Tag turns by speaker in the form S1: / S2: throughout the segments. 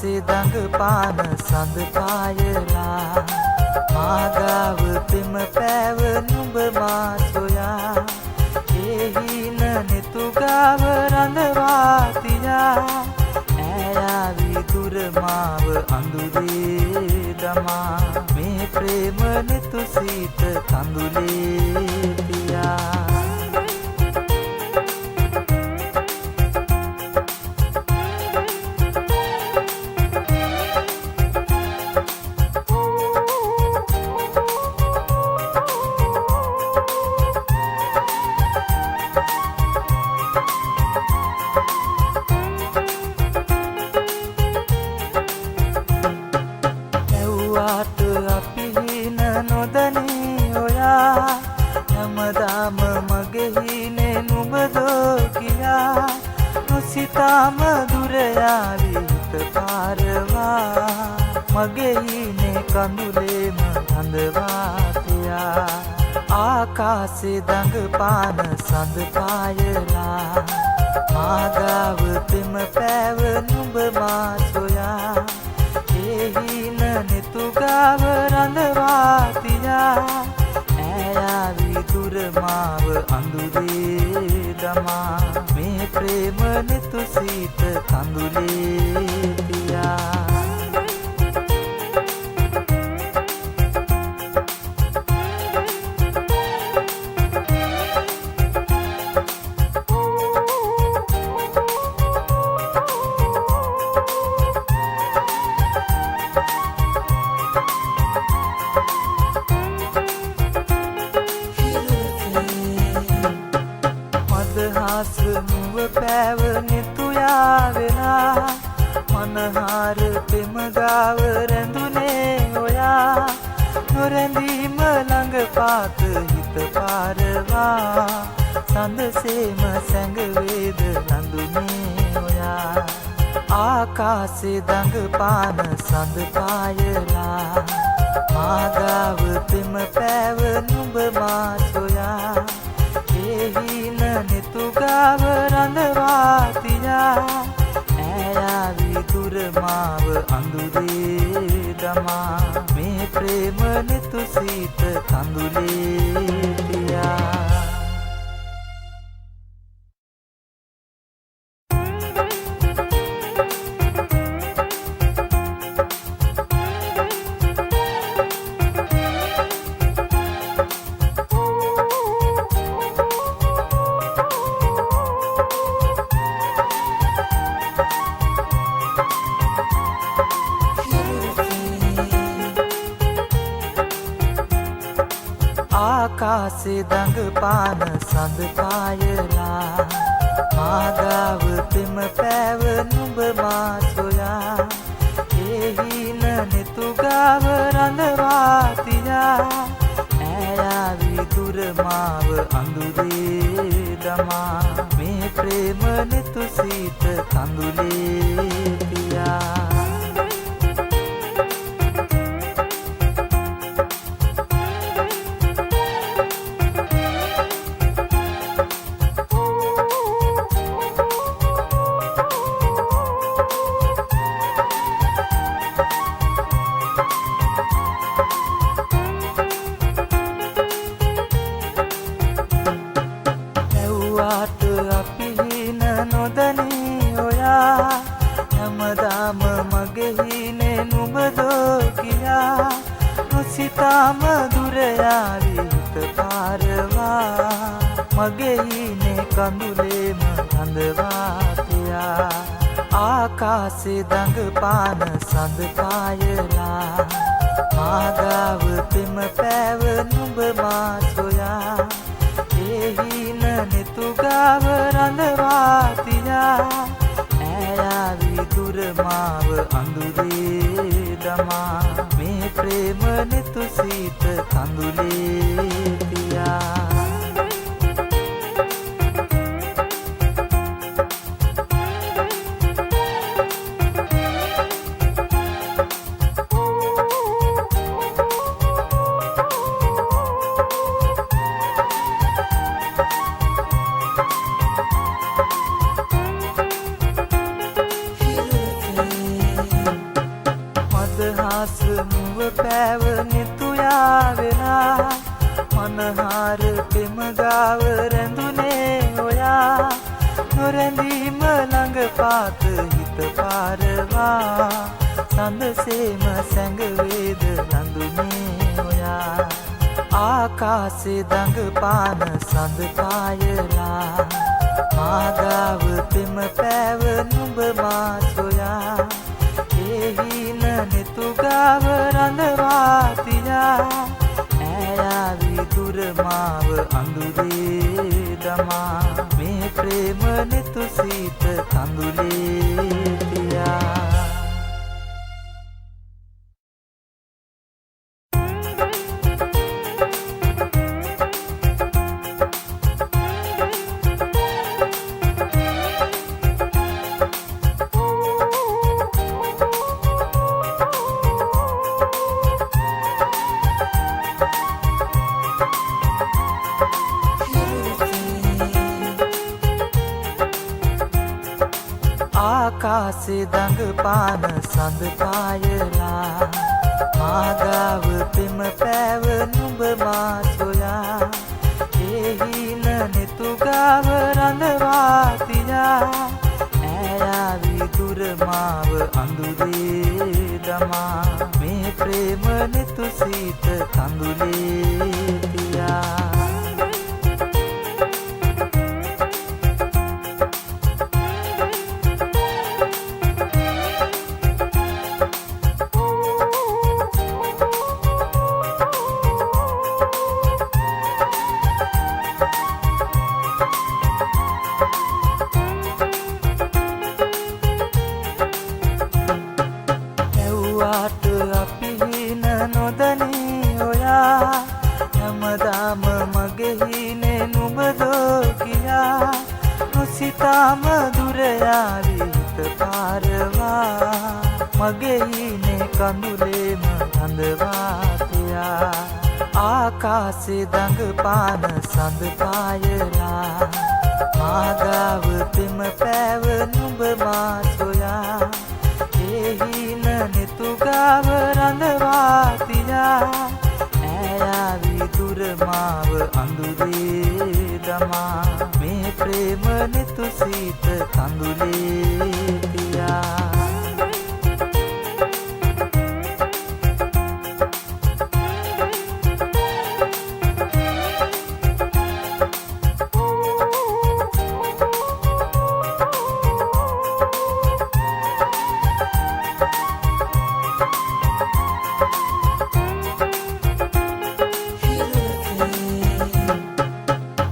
S1: ආකාසේ දඟපාන සඳ පායලා මාගාව පෙම පෑව නුඹ මා සොයා එහින නෙතුගාව රඳවා තියා ඈයාවි දුර මාව අඳුරේ දමා මේ ප්‍රේම නෙතු සීත කඳුලේ පියා හැමදාම මගෙහිනේ නුඹදෝ කියා නොසිතාම දුර යාවි හිත පාරවා මගෙහිනේ කඳුලේම රඳවා තියා ආකාසේ දඟපාන සඳ පායලා මාගාව පෙම පෑව නුඹ මා සොයා එහින නෙතුගාව රඳවා තියා ඈයාවි දුර මාව අඳුරේ දමා මේ ප්‍රේම නෙතු සීත කඳුලේ පියා නුඹ පෑව නිතුයා වෙලා මනහාර පෙම ගාව රැඳුනේ ඔයා නොරැඳීම ළඟ පාත හිත පාරවා සඳසේම සැඟවේද ලඳුනේ ඔයා ආකාසේ දඟපාන සඳ පායලා මාගාව පෙම පෑව නුඹ මා සොයා එහින නෙතුගාව රඳවා තියා ඈයාවි දුර මාව අඳුරේ දමා මේ ප්‍රේම නෙතු සීත කඳුලේ පියා ආකාසේ දඟපාන සඳ පායලා මාගාව පෙම පෑව නුඹ මා සොයා එහින නෙතුගාව රඳවා තියා ඈයාවි දුර මාව අඳුරේ දමා මේ ප්‍රේම නෙතු සීත කඳුලේ පියා හැමදාම මගෙහිනේ නුඹදෝ කියා නොසිතාම දුර යාවි හිත පාරවා මගෙහිනේ කඳුලේම රඳවා තියා ආකාසේ දඟපාන සඳ පායලා මාගාව පෙම පෑව නුඹ මා සොයා එහින නෙතුගාව රඳවා තියා ඈයාවි දුර මාව අඳුරේ දමා මේ ප්‍රේම නෙතු සීත කඳුලේ පියා යාවෙලා මනහාර පෙම ගාව රැඳුනේ ඔයා නොරැඳීම ළඟ පාත හිත පාරවා සඳසේම සැඟවේද නඳුනේ ඔයා ආකාසේ දඟ පාන සඳ පායලා මාගාව පෙම පෑව නුඹ මා සොයා එහින නෙතුගාව රඳවා තියා ඈයාවි දුර මාව අඳුරේ දමා මේ ප්‍රේම නෙතු සීත කඳුලේ තියා ආකාසේ දඟ පාන සඳ පායලා මාගාව පෙම පෑව නුඹ මා සොයා එහින නෙතුගාව රඳවා තියා ඈයාවි දුර මාව අඳුරේ දමා මේ ප්‍රේම නෙතු සීත කඳුලේ තියා අපිහින නොදනී ඔයා හැමදාම මගෙහිනේ නුඹදෝ කියා නොසිතාම දුර යාවි හිත පාරවා මගෙහිනේ කඳුලේම රඳවා තියා ආකාසේ දඟ පාන සඳ පායලා මාගාව පෙම පෑව නුඹ මා සොයා එහින නෙතුගාව රඳවා තියා ඈයාවි දුර මාව අඳුරේ දමා මේ ප්‍රේම නෙතු සීත කඳුලේ තියා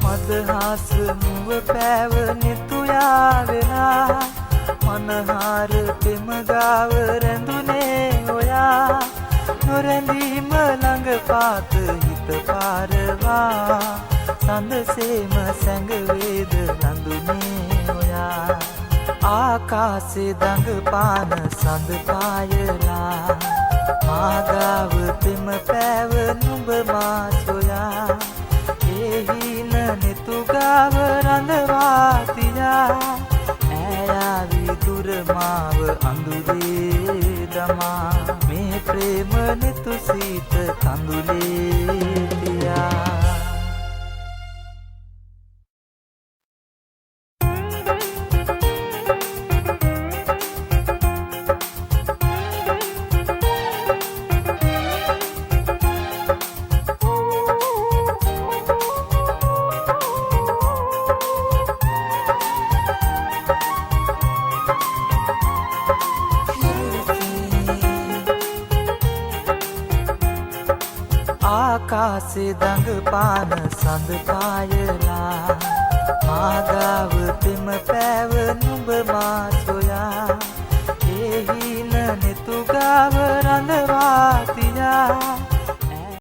S1: මදහස් මුව පෑව නෙතු යාවෙලා මනහාර පෙම ගාව රැඳුනේ ඔයා නොරැඳීම ළඟ පාත හිත පාරවා සඳසේම සැඟවේද නඳුනේ ඔයා ආකාසේ දඟ පාන සඳ පායලා මාගාව පෙම පෑව නුඹ මා සොයා එහින නෙතුගාව රඳවා තියා ඈයාවි දුර මාව අඳුරේ දමා මේ ප්‍රේම නෙතු සීත කඳුලේ තියා ආකාසේ දඟ පාන සඳ පායලා මාගාව පෙම පෑව නුඹ මා සොයා එහින නෙතුගාව රඳවා තියා